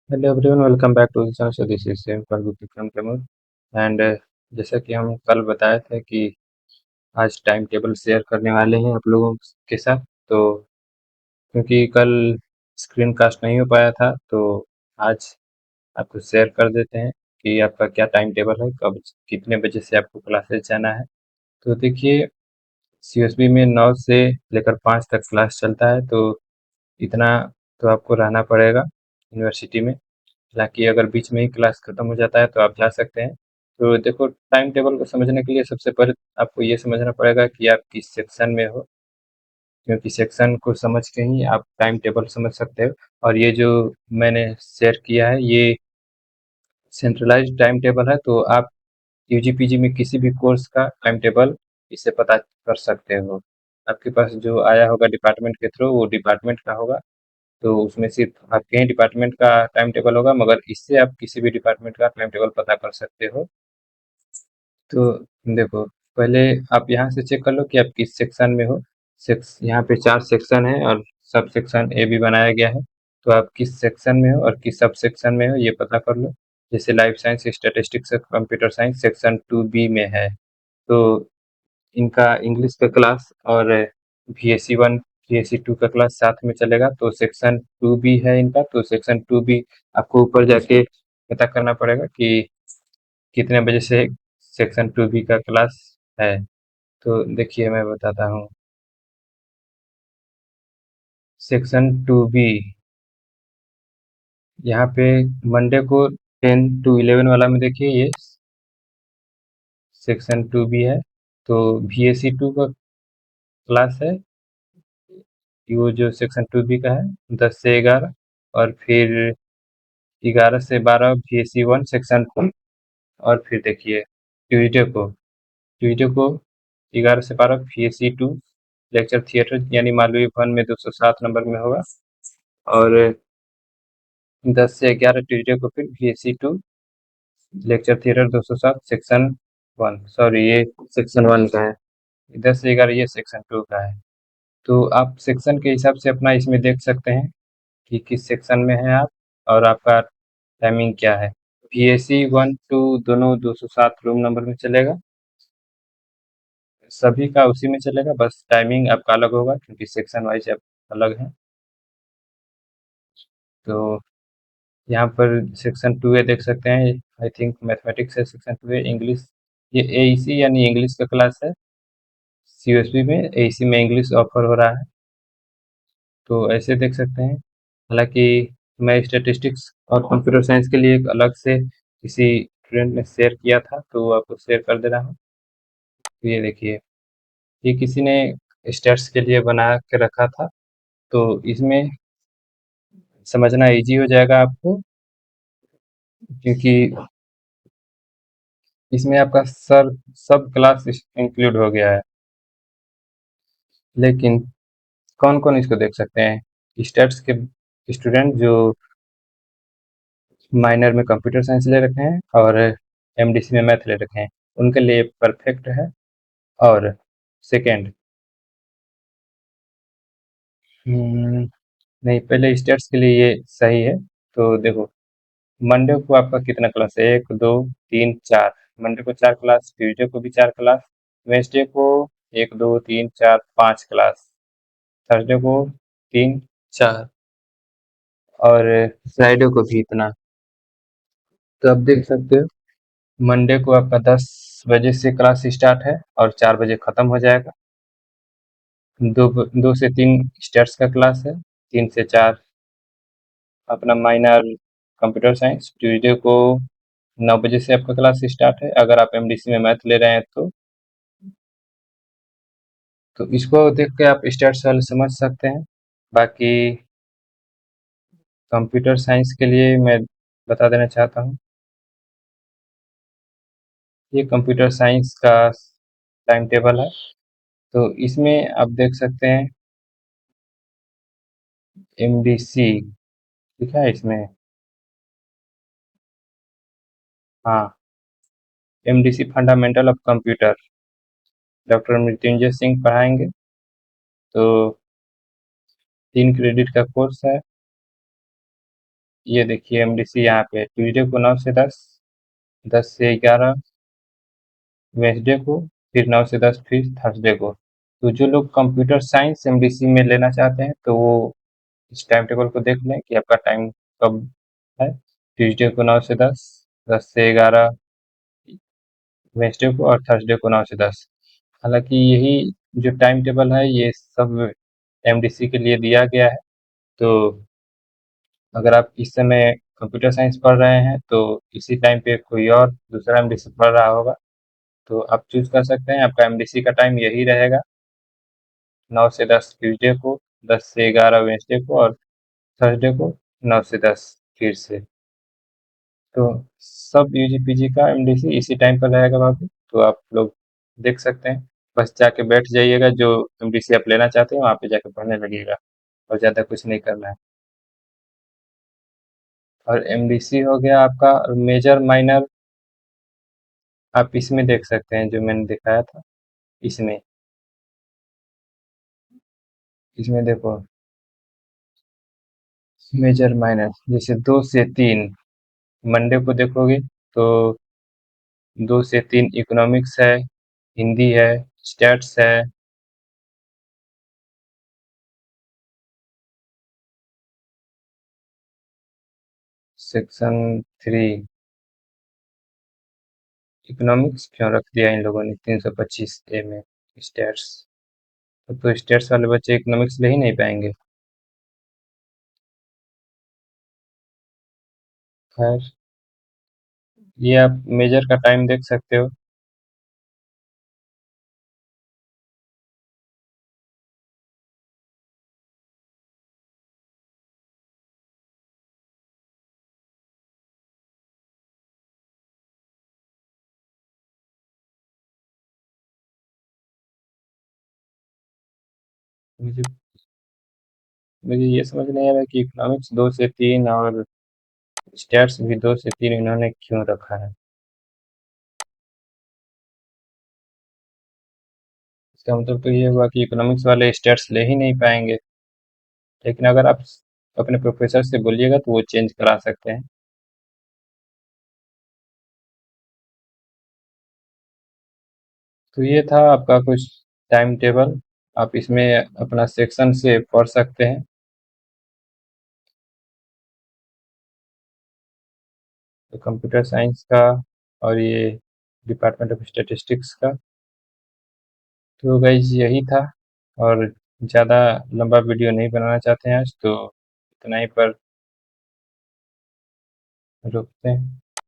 Hello everyone, welcome back to the channel. So this is same for Vikram Taimur. And जैसा कि हम कल बताए थे कि आज टाइम टेबल शेयर करने वाले हैं आप लोगों के साथ। तो क्योंकि कल स्क्रीन कास्ट नहीं हो पाया था, तो आज आपको शेयर कर देते हैं कि आपका क्या टाइम टेबल है, कब कितने बजे से आपको क्लासेस जाना है। तो देखिए, सीएसबी में 9 से लेकर 5 तक क्लास चलता है, तो इतना तो आपको रहना पड़ेगा यूनिवर्सिटी में। हालाँकि अगर बीच में ही क्लास खत्म हो जाता है तो आप जा सकते हैं। तो देखो, टाइम टेबल को समझने के लिए सबसे पहले आपको ये समझना पड़ेगा कि आप किस सेक्शन में हो, क्योंकि सेक्शन को समझ के ही आप टाइम टेबल समझ सकते हो। और ये जो मैंने शेयर किया है, ये सेंट्रलाइज़्ड टाइम टेबल है, तो आप यूजी-पीजी में किसी भी कोर्स का टाइम टेबल इससे पता कर सकते हो। आपके पास जो आया होगा डिपार्टमेंट के थ्रू, वो डिपार्टमेंट का होगा, तो उसमें सिर्फ़ आपके ही डिपार्टमेंट का टाइम टेबल होगा, मगर इससे आप किसी भी डिपार्टमेंट का टाइम टेबल पता कर सकते हो। तो देखो, पहले आप यहाँ से चेक कर लो कि आप किस सेक्शन में हो। सेक्स यहाँ पे 4 सेक्शन है और सब सेक्शन ए भी बनाया गया है। तो आप किस सेक्शन में हो और किस सब सेक्शन में हो, ये पता कर लो। जैसे लाइफ साइंस, स्टैटिस्टिक्स और कंप्यूटर साइंस सेक्शन 2 बी में है। तो इनका इंग्लिश का क्लास और VAC 1, VAC 2 का क्लास साथ में चलेगा। तो सेक्शन 2 बी है इनका, तो सेक्शन 2 बी आपको ऊपर जाके पता करना पड़ेगा कि कितने बजे से सेक्शन 2 बी का क्लास है। तो देखिए, मैं बताता हूँ। सेक्शन 2 बी यहाँ पे मंडे को 10 to 11 वाला में देखिए, ये सेक्शन 2 बी है। तो VAC 2 का क्लास है, वो जो सेक्शन 2 बी का है, 10 से 11। और फिर 11 से 12 VAC 1 सेक्शन 2। और फिर देखिए, ट्यूसडे को ट्यूसडे को 11 से 12 VAC 2 लेक्चर थिएटर, यानी मालवीय भवन में 207 नंबर में होगा। और 10 से 11 ट्यूसडे को फिर VAC 2 lecture theatre 207 section 1। Sorry, ये सेक्शन 1 का है। 10 से 11 ये सेक्शन 2 का है। तो आप सेक्शन के हिसाब से अपना इसमें देख सकते हैं कि किस सेक्शन में हैं आप और आपका टाइमिंग क्या है। VAC 1 2 दोनों 207 रूम नंबर में चलेगा, सभी का उसी में चलेगा, बस टाइमिंग आपका अलग होगा क्योंकि सेक्शन वाइज आप अलग हैं। तो यहाँ पर सेक्शन 2A देख सकते हैं। आई थिंक मैथमेटिक्स है सेक्शन 2A। इंग्लिश, ये AEC यानी इंग्लिश का क्लास है। CUSB में AEC में इंग्लिश ऑफर हो रहा है, तो ऐसे देख सकते हैं। हालांकि मैं स्टैटिस्टिक्स और कंप्यूटर साइंस के लिए एक अलग से किसी स्टूडेंट ने शेयर किया था, तो आपको शेयर कर दे रहा हूँ। तो ये देखिए, ये किसी ने स्टैट्स के लिए बना के रखा था, तो इसमें समझना इजी हो जाएगा आपको, क्योंकि इसमें आपका सर सब क्लास इंक्लूड हो गया है। लेकिन कौन कौन इसको देख सकते हैं? स्टैट्स के स्टूडेंट जो माइनर में कंप्यूटर साइंस ले रखे हैं और MDC में मैथ ले रखे हैं, उनके लिए परफेक्ट है। और सेकंड, नहीं, पहले स्टैट्स के लिए ये सही है। तो देखो, मंडे को आपका कितना क्लास है? 1 2 3 4। मंडे को 4 क्लास, ट्यूसडे को भी 4 क्लास, वेंसडे को 1 2 3 4 5 क्लास, थर्सडे को 3 4, और फ्राइडे को भी इतना। तो आप देख सकते हो, मंडे को आपका 10 बजे से क्लास स्टार्ट है और 4 बजे खत्म हो जाएगा। 2 से 3 स्टैट्स का क्लास है, 3 से 4 अपना माइनर कंप्यूटर साइंस। ट्यूसडे को 9 बजे से आपका क्लास स्टार्ट है, अगर आप MDC में मैथ ले रहे हैं तो इसको देख के आप स्टैट्स वाले समझ सकते हैं। बाकी कंप्यूटर साइंस के लिए मैं बता देना चाहता हूँ, ये कंप्यूटर साइंस का टाइम टेबल है। तो इसमें आप देख सकते हैं MDC लिखा है इसमें। हाँ, MDC fundamental of computer, doctor Mrityunjay Singh पढ़ाएंगे। तो 3 क्रेडिट का कोर्स है। ये देखिए एमडीसी यहाँ पे ट्यूसडे को 9 से 10, 10 से 11 वेंसडे को, फिर 9 से 10 फिर थर्सडे को। तो जो लोग कंप्यूटर साइंस एमडीसी में लेना चाहते हैं तो वो इस टाइम टेबल को देख लें कि आपका टाइम कब है। ट्यूसडे को 9 से 10, 10 से 11 वेंसडे को और थर्सडे को 9 से 10। हालांकि यही जो टाइम टेबल है ये सब एमडीसी के लिए दिया गया है। तो अगर आप इस समय कंप्यूटर साइंस पढ़ रहे हैं तो इसी टाइम पे कोई और दूसरा एमडीसी पढ़ रहा होगा, तो आप चूज कर सकते हैं। आपका एमडीसी का टाइम यही रहेगा, 9 से 10 ट्यूसडे को, 10 से 11 वेंसडे को और थर्सडे को 9 से 10 फिर से। तो सब यूजी-पीजी का एमडीसी इसी टाइम पर रहेगा वहाँ पे, तो आप लोग देख सकते हैं। बस जाके बैठ जाइएगा, जो एमडीसी आप लेना चाहते हैं वहाँ पे जाके पढ़ने लगिएगा और ज़्यादा कुछ नहीं करना है। और एमडीसी हो गया आपका मेजर माइनर, आप इसमें देख सकते हैं जो मैंने दिखाया था। इसमें इसमें देखो मेजर माइनर, जैसे 2 से 3 मंडे को देखोगे तो 2 से 3 इकोनॉमिक्स है, हिंदी है, स्टैट्स है। सेक्शन 3 इकोनॉमिक्स क्यों रख दिया इन लोगों ने 325 ए में? स्टैट्स तो स्टैट्स वाले बच्चे इकोनॉमिक्स ले ही नहीं पाएंगे। खैर, ये आप मेजर का टाइम देख सकते हो। मुझे मुझे ये समझ नहीं आ रहा कि इकोनॉमिक्स 2 से 3 और स्टैट्स भी 2 से 3 इन्होंने क्यों रखा है। इसका मतलब तो ये हुआ कि इकोनॉमिक्स वाले स्टैट्स ले ही नहीं पाएंगे। लेकिन अगर आप अपने प्रोफेसर से बोलिएगा तो वो चेंज करा सकते हैं। तो ये था आपका कुछ टाइम टेबल, आप इसमें अपना सेक्शन से पढ़ सकते हैं। तो कंप्यूटर साइंस का और ये डिपार्टमेंट ऑफ स्टैटिस्टिक्स का। तो गाइस यही था, और ज़्यादा लंबा वीडियो नहीं बनाना चाहते हैं आज, तो इतना ही पर रुकते हैं।